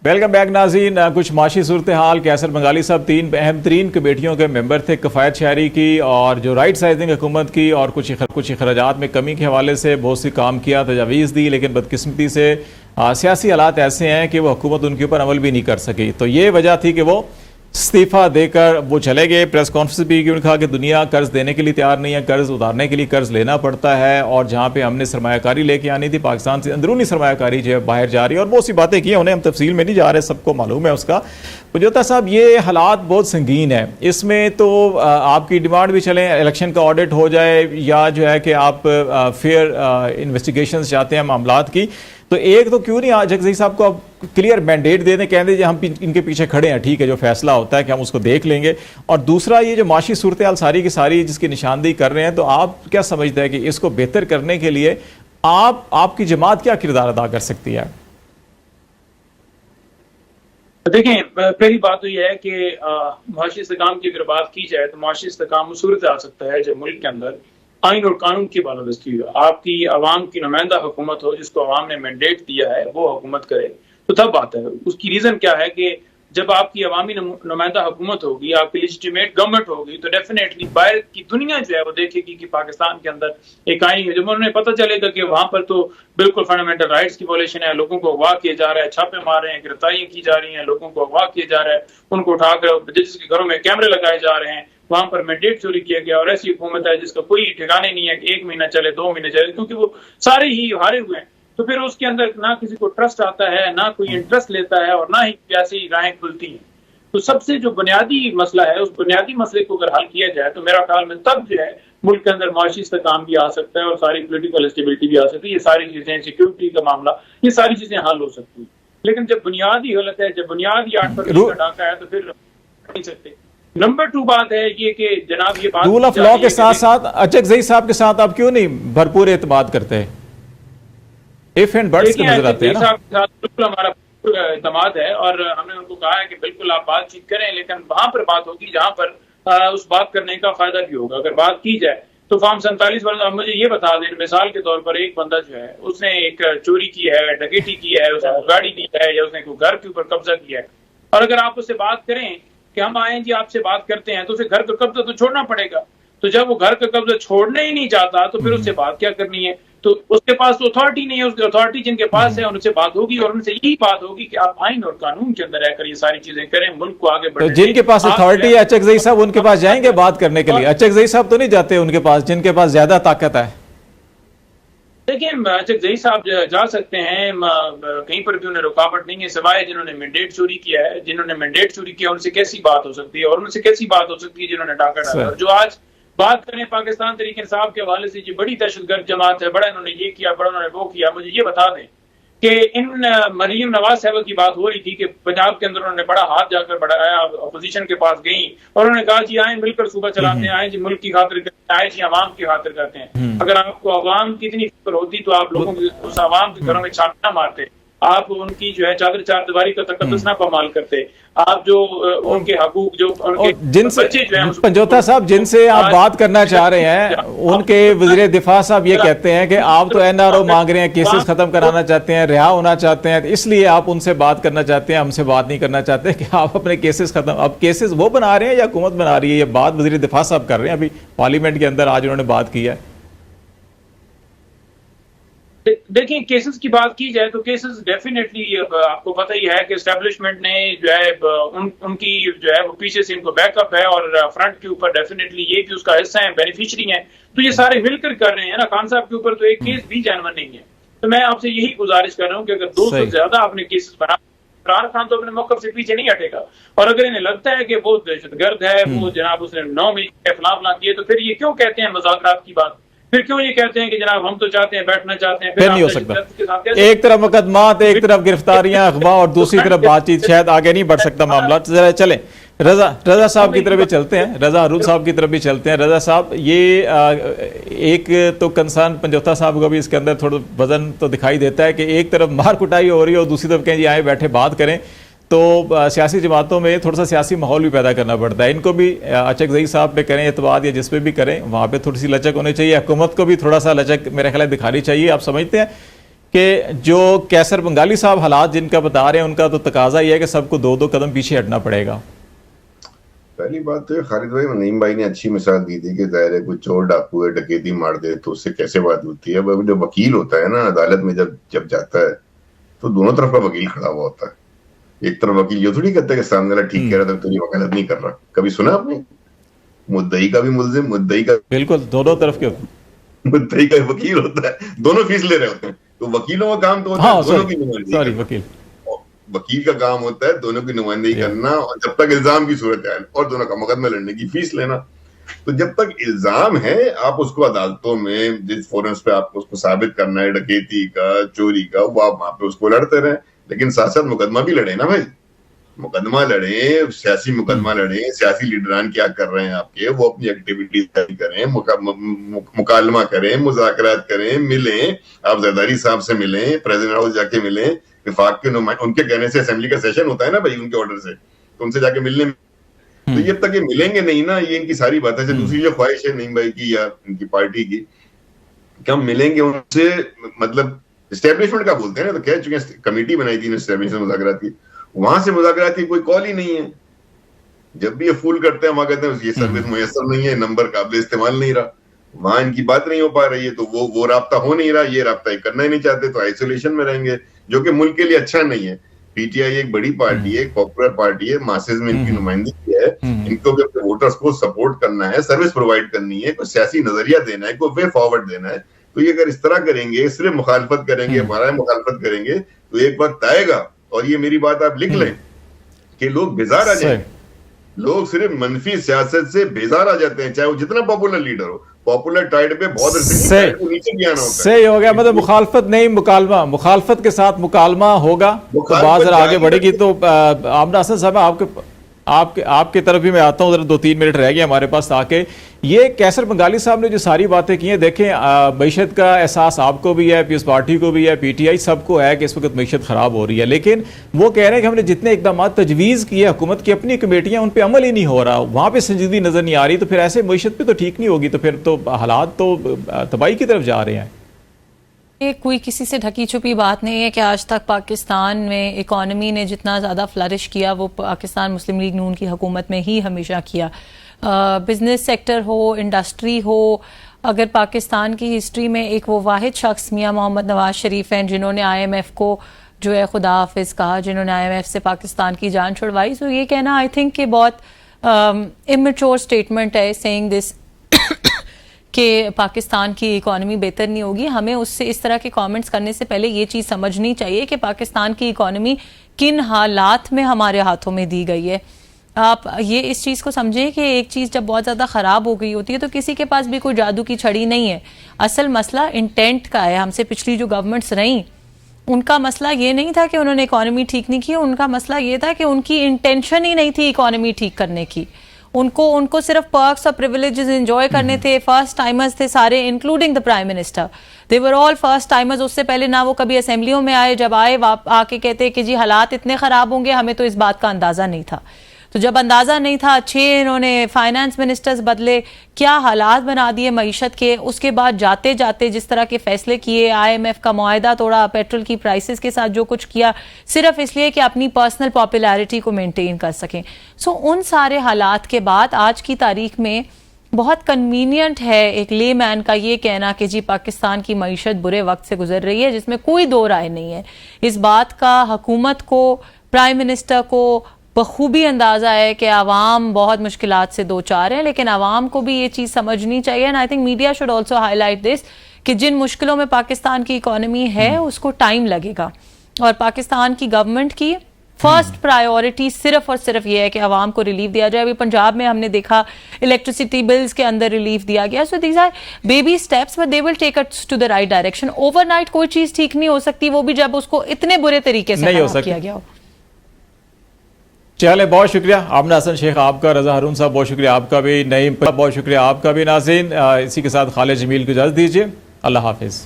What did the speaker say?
Welcome back नाज़रीन। कुछ माशी सूरत हाल कैसर बंगाली साहब 3 अहम तरीन कमेटियों के मेंबर थे कफ़ायत शहरी की और जो राइट साइजिंग हुकूमत की और कुछ अखराजात में कमी के हवाले से बहुत सी काम किया, तजावीज़ दी, लेकिन बदकिस्मती से सियासी हालात ऐसे हैं कि वो हुकूमत उनके ऊपर अमल भी नहीं कर सकी। तो ये वजह थी कि वो इस्तीफ़ा देकर वो चले गए। प्रेस कॉन्फ्रेंस भी उन्होंने कहा कि दुनिया कर्ज देने के लिए तैयार नहीं है, कर्ज उतारने के लिए कर्ज लेना पड़ता है, और जहाँ पे हमने सरमायाकारी लेके आनी थी पाकिस्तान से अंदरूनी सरमायाकारी जो है बाहर जा रही है, और बहुत सी बातें की उन्हें, हम तफसील में नहीं जा रहे, सबको मालूम है उसका। पुजोता साहब, ये हालात बहुत संगीन है, इसमें तो आपकी डिमांड भी चले इलेक्शन का ऑडिट हो जाए या जो है कि आप फेयर इन्वेस्टिगेशन चाहते हैं मामलात की, तो एक तो क्यों नहीं जगज़ई साहब को आप क्लियर मैंडेट दे दें, कह दें हम इनके पीछे खड़े हैं, ठीक है, जो फैसला होता है कि हम उसको देख लेंगे। और दूसरा, ये जो माशी सूरत हाल सारी की सारी जिसकी निशानदेही कर रहे हैं, तो आप क्या समझते हैं कि इसको बेहतर करने के लिए आपकी जमात क्या किरदार अदा कर सकती है? देखें, पहली बात तो यह है कि मुआशी इस्तेकाम की अगर बात की जाए तो मुआशी इस्तेकाम उस सूरत आ सकता है जब मुल्क के अंदर आइन और कानून की बालादस्ती हो, आपकी आवाम की नुमाइंदा हुकूमत हो, जिसको आवाम ने मैंडेट दिया है वो हुकूमत करे, तो तब बात है। उसकी रीजन क्या है कि जब आपकी अवामी नुमाइंदा हुकूमत होगी, आपकी लेजिटिमेट गवर्नमेंट होगी, तो डेफिनेटली बाहर की दुनिया जो है वो देखेगी कि पाकिस्तान के अंदर एक आइन है। जब उन्हें पता चलेगा कि वहां पर तो बिल्कुल फंडामेंटल राइट्स की वॉलेशन है, लोगों को अगवा किया जा रहा है, छापे मार रहे हैं, गिरफ्तारियां की जा रही हैं, लोगों को अगवा किया जा रहा है, उनको उठाकर जिसके घरों में कैमरे लगाए जा रहे हैं, वहां पर मैंडेट चोरी किया गया, और ऐसी हुकूमत है जिसका कोई ठिकाने नहीं है कि 1 महीना चले 2 महीने चले, क्योंकि वो सारे ही हारे हुए हैं। तो फिर उसके अंदर ना किसी को ट्रस्ट आता है, ना कोई इंटरेस्ट लेता है, और ना ही ऐसी राहें खुलती हैं। तो सबसे जो बुनियादी मसला है, उस बुनियादी मसले को अगर हल किया जाए तो मेरा ख्याल में तब जो है मुल्क के अंदर माशी इस्तेकाम भी आ सकता है और सारी पोलिटिकल स्टेबिलिटी भी आ सकती है। ये सारी चीजें, सिक्योरिटी का मामला, ये सारी चीजें हल हो सकती है। लेकिन जब बुनियादी हालत है, जब बुनियादी 8% का डाका है, तो फिर नहीं सकते। नंबर 2 बात है ये कि जनाब, ये बात रूल ऑफ लॉ के साथ साथ अचकज़ई साहब के साथ आप क्यों नहीं भरपूर एतमाद करते हैं? इफ एंड बट्स के नजर आते हैं ना। बिल्कुल हमारा एतमाद है, और हमने उनको कहा है कि बिल्कुल आप बातचीत करें, लेकिन वहां पर बात होगी जहां पर उस बात करने का फायदा भी होगा। अगर बात की जाए तो फॉर्म 47 वाला मुझे ये बता दें, मिसाल के तौर पर एक बंदा जो है उसने एक चोरी की है, डकैती की है, उसने गाड़ी दी है, या उसने कोई घर के ऊपर कब्जा किया है, और अगर आप उससे बात करें कि हम आए जी आपसे बात करते हैं, तो उसे घर का कब्जा तो छोड़ना पड़ेगा। तो जब वो घर का कब्जा छोड़ना ही नहीं चाहता, तो फिर उससे बात क्या करनी है? तो उसके पास तो अथॉरिटी नहीं है। उसकी अथॉरिटी जिनके पास है उनसे बात होगी, और उनसे यही बात होगी कि आप आइन और कानून के अंदर रहकर ये सारी चीजें करें, मुल्क को आगे बढ़ाएं। तो जिनके पास अथॉरिटी है अचकज़ई साहब, उनके पास जाएंगे बात करने के लिए? अचकज़ई साहब तो नहीं जाते उनके पास, जिनके पास ज्यादा ताकत है। देखिए, अचकज़ई साहब जा सकते हैं, कहीं पर भी उन्हें रुकावट नहीं है, सिवाय जिन्होंने मैंडेट चोरी किया है। जिन्होंने मैंडेट चोरी किया उनसे कैसी बात हो सकती है, और उनसे कैसी बात हो सकती है जिन्होंने डाका डाला। और जो आज बात करें पाकिस्तान तहरीक इंसाफ के हवाले से, जी बड़ी दहशतगर्द जमात है, बड़ा इन्होंने ये किया, बड़ा उन्होंने वो किया, मुझे ये बता दें कि इन मरीम नवाज साहब की बात हो रही थी कि पंजाब के अंदर उन्होंने बड़ा हाथ जाकर बढ़ाया, अपोजिशन के पास गई और उन्होंने कहा जी आए मिलकर सूबा चलाते हैं, आए जी मुल्क की खातिर करते हैं, आए जी अवाम की खातिर करते हैं। अगर आपको अवाम की इतनी फिक्र होती तो आप लोगों की उस अवाम के घरों में छापे ना मारते, आप उनकी जो है चादर चारदीवारी का तकद्दुस ना पामाल करते, आप जो उनके हकूक, जो उनके बच्चे जो हैं। पंजोता साहब, जिनसे आप बात करना चाह रहे हैं, उनके वज़ीर दिफा साहब ये कहते हैं कि आप तो NRO मांग रहे हैं, केसेस खत्म कराना चाहते हैं, रिहा होना चाहते हैं, इसलिए आप उनसे बात करना चाहते हैं, हमसे बात नहीं करना चाहते कि आप अपने केसेस खत्म। अब केसेस वो बना रहे हैं या हुकूमत बना रही है? ये बात वज़ीर दिफा साहब कर रहे हैं, अभी पार्लियामेंट के अंदर आज उन्होंने बात की है। देखिए, केसेस की बात की जाए तो केसेस डेफिनेटली आपको पता ही है कि एस्टेब्लिशमेंट ने जो है उनकी जो है वो पीछे से इनको बैकअप है, और फ्रंट के ऊपर डेफिनेटली ये भी उसका हिस्सा है, बेनिफिशियरी है। तो ये सारे मिलकर कर रहे हैं ना। खान साहब के ऊपर तो एक केस भी जानवर नहीं है। तो मैं आपसे यही गुजारिश कर रहा हूँ कि अगर 200 से ज्यादा आपने केसेस बना, इमरान खान तो अपने मौक़िफ़ से पीछे नहीं हटेगा। और अगर इन्हें लगता है कि वो दहशतगर्द है, वो जनाब उसने 9 में फलां किए, तो फिर ये क्यों कहते हैं मुज़ाकरात की बात? फिर क्यों ये कहते हैं कि जनाब हम तो चाहते हैं, बैठना चाहते हैं? फिर नहीं हो सकता। एक तरफ मुकदमात, एक तरफ गिरफ्तारियां, अखबार, और दूसरी तरफ बातचीत, शायद आगे नहीं बढ़ सकता मामला। चले रजा साहब की तरफ भी चलते हैं, रजा अरुल साहब की तरफ भी चलते हैं। रजा साहब, ये एक तो कंसर्न पंजोता साहब को भी इसके अंदर थोड़ा वजन तो दिखाई देता है कि एक तरफ मार कुटाई हो रही है और दूसरी तरफ कहें जी आए बैठे बात करें, तो सियासी जमातों में थोड़ा सा सियासी माहौल भी पैदा करना पड़ता है। इनको भी अचकज़ई साहब पे करें एतबाद या जिस पे भी करें, वहाँ पे थोड़ी सी लचक होनी चाहिए। हुकूमत को भी थोड़ा सा लचक मेरे ख्याल दिखानी चाहिए। आप समझते हैं कि जो कैसर बंगाली साहब हालात जिनका बता रहे हैं उनका तो तकाजा ही है कि सबको 2-2 कदम पीछे हटना पड़ेगा। पहली बात तो खालिद भाई, नईम भाई ने अच्छी मिसाल दी थी कि जाहिर है कोई चोर डाकू है, डकैती मार दे तो उससे कैसे बात होती है। अब जो वकील होता है ना अदालत में जब जाता है तो दोनों तरफ का वकील खड़ा हुआ होता है। एक तरफ वकील ये थोड़ी कहता है कि सामने वाला ठीक कह रहा था तो ये वकालत नहीं कर रहा। कभी सुना आपने? मुद्दई का भी मुल्जिम, मुद्दई का बिल्कुल दोनों तरफ के मुद्दई का वकील होता है, दोनों फीस ले रहे होते हैं। तो वकीलों का काम तो होता है दोनों की नुमाइंदगी। वकील का काम होता है दोनों की नुमाइंदगी करना, और जब तक इल्जाम की सूरत है और दोनों का मुकदमा लड़ने की फीस लेना। तो जब तक इल्जाम है आप उसको अदालतों में जिस फोरम्स पे आपको उसको साबित करना है डकैती का, चोरी का, वो आप वहां पे उसको लड़ते रहे, लेकिन साथ साथ मुकदमा भी लड़े ना भाई। मुकदमा लड़े, सियासी मुकदमा लड़े, सियासी लीडरान क्या कर रहे हैं आपके, वो अपनी एक्टिविटीज करें, मुकालमा करें, मुज़ाकरात करें, मिलें, आप जरदारी साहब से मिलें, प्रेसिडेंट हाउस जाके मिलें, विफाक के उनके कहने से असेंबली का सेशन होता है ना भाई, उनके ऑर्डर से, तो उनसे जाके मिलने। तो जब तक ये मिलेंगे नहीं ना, ये इनकी सारी बात है। दूसरी जो ख्वाहिश है नईम भाई की या इनकी पार्टी की, क्या हम मिलेंगे उनसे, मतलब एस्टेब्लिशमेंट का बोलते हैं ना, तो कह चुके हैं कमेटी बनाई थी एस्टेब्लिशमेंट मुज़ाकरात की, वहां से मुज़ाकरात की कोई कॉल ही नहीं है। जब भी ये फूल करते हैं वहां कहते हैं ये सर्विस मुयस्सर नहीं है, नंबर काबिल इस्तेमाल नहीं रहा, वहां इनकी बात नहीं हो पा रही है, तो वो राब्ता हो नहीं रहा, ये राब्ता ये करना ही नहीं चाहते, तो आइसोलेशन में रहेंगे, जो कि मुल्क के लिए अच्छा नहीं है। पीटीआई एक बड़ी पार्टी है, पॉपुलर पार्टी है, मासेस में इनकी नुमाइंदगी है, इनको भी अपने वोटर्स को सपोर्ट करना है, सर्विस प्रोवाइड करनी है, कोई सियासी नजरिया देना है, कोई वे फॉरवर्ड देना है। तो ये अगर इस तरह करेंगे, सिर्फ मुखालफत करेंगे, हमारा मुखालफत करेंगे, तो एक वक्त आएगा, और ये मेरी बात आप लिख लें, कि लोग बेजार आ जाए। लोग सिर्फ मनफी सियासत से बेजार आ जाते हैं, चाहे वो जितना पॉपुलर लीडर हो। पॉपुलर टाइड पे बहुत नीचे भी आना होता है। सही हो गया, मतलब मुखालफत नहीं मुकालमा, मुखालफत के साथ मुकालमा होगा तो बात जरा आगे बढ़ेगी। तो आमना हसन साहब आपके तरफ भी मैं आता हूँ, जरा 2-3 मिनट रह गए हमारे पास, ताकि ये कैसर बंगाली साहब ने जो सारी बातें की हैं, देखें मईशत का एहसास आपको भी है, पीपल्स पार्टी को भी है, पीटीआई सबको है कि इस वक्त मईशत ख़राब हो रही है, लेकिन वो कह रहे हैं कि हमने जितने इकदाम तजवीज़ किए हुकूमत की अपनी कमेटियाँ, उन पर अमल ही नहीं हो रहा, वहाँ पर संजीदगी नज़र नहीं आ रही, तो फिर ऐसे मईशत पर तो ठीक नहीं होगी, तो फिर तो हालात तो तबाही की तरफ जा रहे हैं। ये कोई किसी से ढकी छुपी बात नहीं है कि आज तक पाकिस्तान में इकॉनमी ने जितना ज़्यादा फ्लरिश किया वो पाकिस्तान मुस्लिम लीग नून की हुकूमत में ही हमेशा किया। बिजनेस सेक्टर हो, इंडस्ट्री हो, अगर पाकिस्तान की हिस्ट्री में एक वो वाहिद शख्स मियां मोहम्मद नवाज शरीफ हैं जिन्होंने IMF को जो है खुदा हाफिज कहा, जिन्होंने IMF से पाकिस्तान की जान छुड़वाई, तो ये कहना आई थिंक कि बहुत इमेच्योर स्टेटमेंट है सेइंग दिस कि पाकिस्तान की इकॉनमी बेहतर नहीं होगी। हमें उससे इस तरह के कमेंट्स करने से पहले ये चीज़ समझनी चाहिए कि पाकिस्तान की इकॉनमी किन हालात में हमारे हाथों में दी गई है। आप ये इस चीज़ को समझें कि एक चीज़ जब बहुत ज़्यादा ख़राब हो गई होती है तो किसी के पास भी कोई जादू की छड़ी नहीं है। असल मसला इंटेंट का है। हमसे पिछली जो गवर्नमेंट्स रहीं उनका मसला ये नहीं था कि उन्होंने इकॉनमी ठीक नहीं की, उनका मसला ये था कि उनकी इंटेंशन ही नहीं थी इकॉनमी ठीक करने की। उनको सिर्फ पर्क्स और प्रिविलेजेस एंजॉय करने थे। फर्स्ट टाइमर्स थे सारे, including the prime minister, they were all first timers. उससे पहले ना वो कभी असेंबलियों में आए, जब आए आके कहते कि जी हालात इतने ख़राब होंगे, हमें तो इस बात का अंदाज़ा नहीं था। तो जब अंदाज़ा नहीं था, 6 इन्होंने फाइनेंस मिनिस्टर्स बदले, क्या हालात बना दिए मईशत के। उसके बाद जाते जाते जिस तरह के फैसले किए, IMF का मुआहदा तोड़ा, पेट्रोल की प्राइसेस के साथ जो कुछ किया, सिर्फ इसलिए कि अपनी पर्सनल पॉपुलैरिटी को मेंटेन कर सकें। सो उन सारे हालात के बाद आज की तारीख में बहुत कन्वीनियंट है एक ले मैन का ये कहना कि जी पाकिस्तान की मईशत बुरे वक्त से गुजर रही है, जिसमें कोई दो राय नहीं है। इस बात का हुकूमत को, प्राइम मिनिस्टर को बखूबी अंदाज़ा है कि आवाम बहुत मुश्किलात से दो चार है, लेकिन आवाम को भी ये चीज़ समझनी चाहिए। And I think media should also highlight this कि जिन मुश्किलों में पाकिस्तान की इकॉनमी है उसको टाइम लगेगा, और पाकिस्तान की गवर्नमेंट की फर्स्ट प्रायोरिटी सिर्फ और सिर्फ ये है कि आवाम को रिलीफ दिया जाए। अभी पंजाब में हमने देखा इलेक्ट्रिसिटी बिल्स के अंदर रिलीफ दिया गया। So these are baby steps but they will take us to the right direction. Overnight कोई चीज़ ठीक नहीं हो सकती, वो भी जब उसको इतने बुरे तरीके से किया गया हो। चले, बहुत शुक्रिया आमना हसन शेख आपका, रजा हारून साहब बहुत शुक्रिया आपका भी, नईम बहुत शुक्रिया आपका भी। नाज़रीन इसी के साथ खालिद जमील को इजाज़त दीजिए, अल्लाह हाफिज़।